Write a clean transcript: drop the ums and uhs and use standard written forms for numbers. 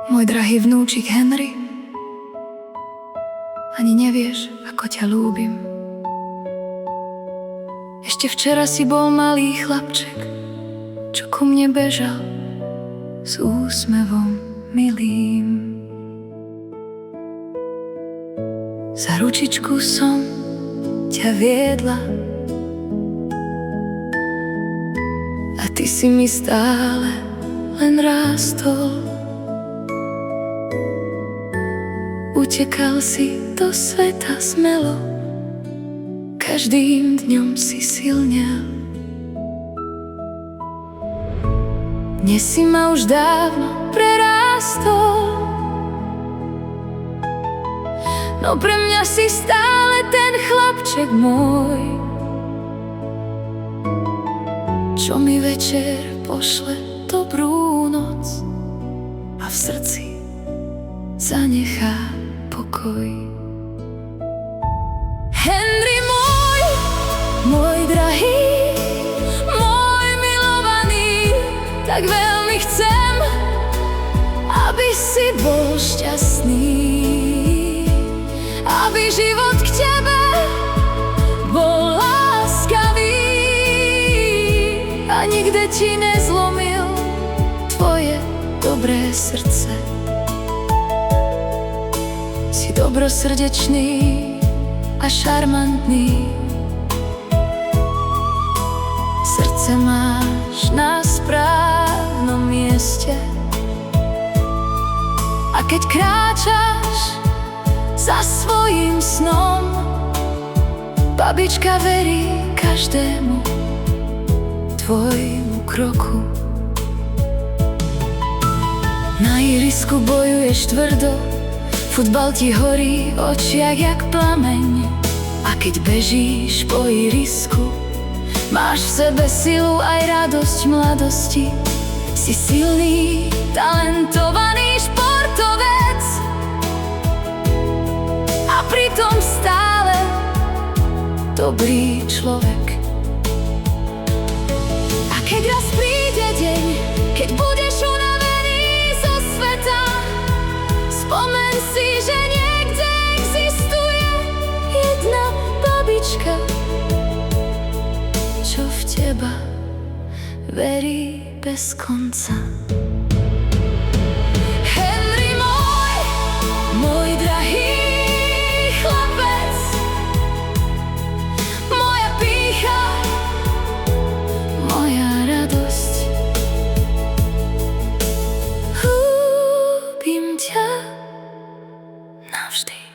Môj drahý vnúčik Henry, ani nevieš, ako ťa ľúbim. Ešte včera si bol malý chlapček, čo ku mne bežal s úsmevom milým. Za ručičku som ťa viedla a ty si mi stále len rástol. Utekal si do sveta smelo, každým dňom si silnel. Dnes si ma už dávno prerástol, no pre mňa si stále ten chlapček môj, čo mi večer pošle dobrú noc a v srdci zanechá pokoj. Henry môj drahý, môj milovaný, tak veľmi chcem, aby si bol šťastný, aby život k tebe bol láskavý a nikde ti nezlomil tvoje dobré srdce. Si dobrosrdečný a šarmantný, srdce máš na správnom mieste a keď kráčaš za svojím snom, babička verí každému tvojmu kroku. Na ihrisku bojuješ tvrdo, futbal ti horí v očiach jak plameň a keď bežíš po ihrisku, máš v sebe silu aj radosť mladosti. Si silný, talentovaný športovec a pritom stále dobrý človek. A keď raz príde deň, keď budeš unavený zo sveta, spomeň si, že niekde existuje jedna babička, čo v teba verí bez konca. Henry môj drahý chlapec, moja pýcha, moja radosť. Ľúbim ťa navždy.